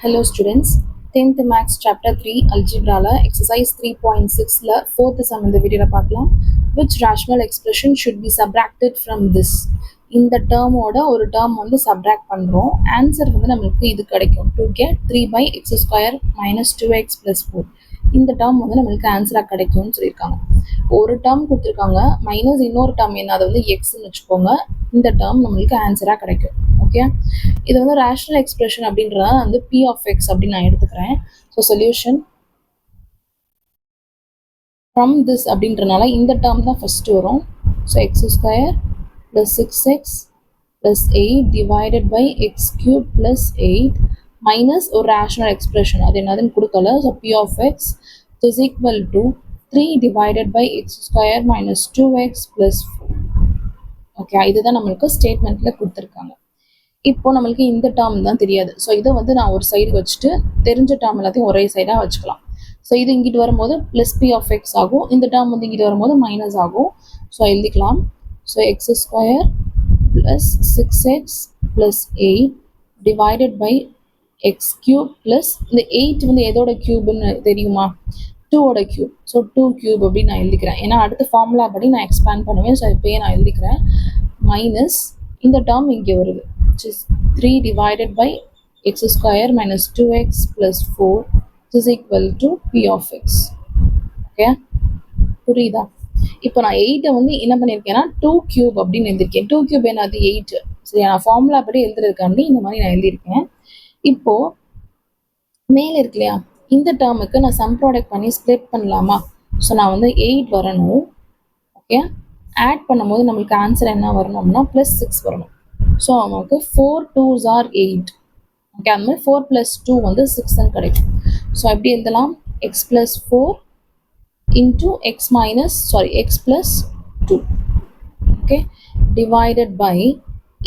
Hello students, 10th Maths Chapter 3 Algebra exercise 3.6 4th sum இந்த வீடியோல பார்க்கலாம். Which rational expression should be subtracted from this? இந்த டேர்மோட ஒரு term வந்து சப்ராக்ட் பண்ணுறோம். ஆன்சர் வந்து நம்மளுக்கு இது கிடைக்கும். To get 3 by x square minus 2x plus 4. இந்த டேர்ம் வந்து நம்மளுக்கு ஆன்சராக கிடைக்கும்னு சொல்லியிருக்காங்க. ஒரு டேர்ம் கொடுத்துருக்காங்க மைனஸ் இன்னொரு டேர்ம் என்ன அதை வந்து எக்ஸ்ன்னு வச்சுக்கோங்க. இந்த டேர்ம் நம்மளுக்கு ஆன்சராக கிடைக்கும். ஓகே, இது வந்து ரேஷனல் எக்ஸ்பிரஷன் அப்படின்றத வந்து பி ஆஃப் எக்ஸ் அப்படின்னு நான் எடுத்துக்கிறேன். ஸோ சொல்யூஷன் ஃப்ரம் திஸ் அப்படின்றனால இந்த டேர்ம் தான் ஃபர்ஸ்ட் வரும். So x square plus 6x plus 8 divided by x cube plus 8 minus ஒரு ரேஷனல் எக்ஸ்பிரஷன் அது என்னதுன்னு கொடுக்கல. So P of x is equal to 3 divided by x square minus 2x plus 4. Okay, இதுதான் நம்மளுக்கு ஸ்டேட்மெண்ட்டில் கொடுத்துருக்காங்க. இப்போ நம்மளுக்கு இந்த டேர்ம் தான் தெரியாது. ஸோ இதை வந்து நான் ஒரு சைடு வச்சுட்டு தெரிஞ்ச டேர்ம் எல்லாத்தையும் ஒரே சைடாக வச்சுக்கலாம். ஸோ இது இங்கிட்டு வரும்போது ப்ளஸ் பி ஆஃப் எக்ஸ் ஆகும், இந்த டேர்ம் வந்து இங்கிட்டு வரும்போது மைனஸ் ஆகும். ஸோ எழுதிக்கலாம். So x square plus 6x plus 8 divided by x cube plus இந்த 8 வந்து எதோட கியூப்னு தெரியுமா? 2ஓட கியூப். ஸோ 2 கியூப் அப்படின்னு நான் எழுதிக்கிறேன். ஏன்னா அடுத்த ஃபார்முலா படி நான் எக்ஸ்பேண்ட் பண்ணுவேன். ஸோ இப்போயே நான் எழுதிக்கிறேன். மைனஸ் இந்த டேர்ம் இங்கே வருது, which is 3 divided by x square minus 2x plus 4 is equal to p of x. Okay, புரியுதா? இப்போ நான் 8 வந்து என்ன பண்ணியிருக்கேன்னா 2 கியூப் அப்படின்னு எழுதியிருக்கேன். 2 கியூப் என்னது 8. சரி, நான் ஃபார்முலா படி எழுதுறதுக்காண்டி இந்த மாதிரி நான் எழுதியிருக்கேன். இப்போ மேலே இருக்கு இல்லையா, இந்த டேர்முக்கு நான் சம் ப்ராடக்ட் பண்ணி ஸ்ப்ளிட் பண்ணலாமா? ஸோ நான் வந்து 8 வரணும். ஓகே, ஆட் பண்ணும்போது நம்மளுக்கு ஆன்சர் என்ன வரணும்னா ப்ளஸ் 6 வரணும். ஸோ நமக்கு 4 2s are 8. ஓகே, அந்த மாதிரி 4 + 2 வந்து 6 கிடைக்கும். ஸோ எப்படி எழுதலாம்? X plus 4 into x plus 2. Okay, divided by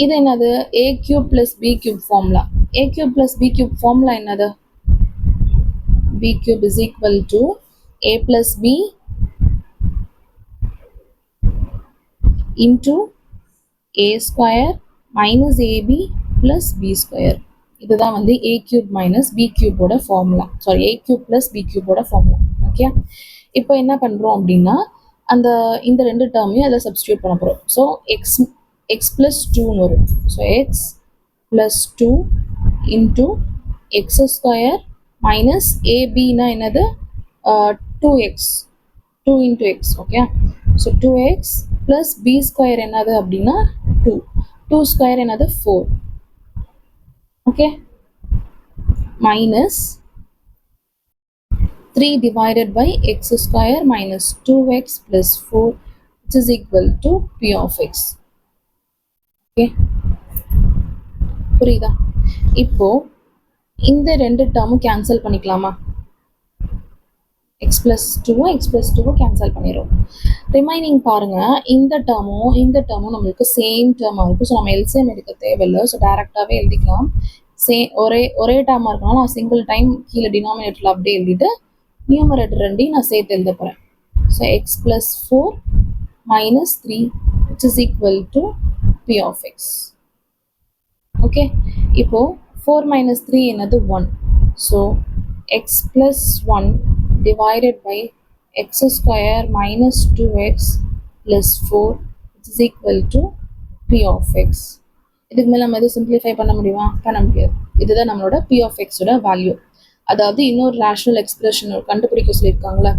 இது என்னது? A cube plus b cube formula. A cube plus b cube formula என்னது? B cube is equal to a plus b into a square minus a b plus b square. இதுதான் வந்து a cube minus b கியூபோட formula. Sorry, a cube plus b கியூபோட formula. Okay, இப்போ என்ன பண்ணுறோம் அப்படின்னா இந்த ரெண்டு டேர்மையும் அதில் சப்ஸ்டியூட் பண்ண போகிறோம். ஸோ எக்ஸ் ப்ளஸ் 2ன்னு வரும். So x plus 2 into x square minus ஏபின்னா என்னது? 2x 2 into x. Okay, so 2x plus b square என்னது அப்படின்னா 2 ஸ்கொயர் என்னது 4. Okay, minus 3 divided by x square minus 2x plus 4 which is equal to p of x. Okay, புரியுதா? இப்போ இந்த ரெண்டு டேர்மும் cancel பண்ணிக்கலாமா? எக்ஸ் ப்ளஸ் 2 கேன்சல் பண்ணிடும். Remaining பாருங்க, இந்த டேர்மும் நம்மளுக்கு சேம் டேர்மாக இருக்கும். ஸோ நம்ம எல்சிஎம் எடுக்க தேவையில்லை. ஸோ டேரெக்டாகவே எழுதிக்கலாம். ஒரே டேர்மாக இருக்கனால நான் சிங்கிள் டைம் கீழே டினாமினேட்டரில் அப்படியே எழுதிட்டு நியூமரேட்டர் ரெண்டையும் நான் சேர்த்து எழுத போகிறேன். So x plus 4 minus 3 which is equal to P of x. Okay, இப்போது 4 மைனஸ் 3 என்னது 1. So x plus 1 divided by x square minus 2x plus 4 which is equal to p of x. இதுக்கு மேலே நம்ம எதுவும் சிம்பிளிஃபை பண்ண முடியுமா? பண்ண முடியாது. இதுதான் நம்மளோட p of x ஓட வேல்யூ. அதாவது இன்னொரு ரேஷனல் எக்ஸ்பிரஷன் கண்டுபிடிக்க சொல்லியிருக்காங்களே,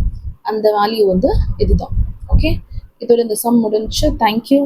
அந்த வேல்யூ வந்து இதுதான். ஓகே, இதோட இந்த சம் முடிஞ்சு. தேங்க்யூ.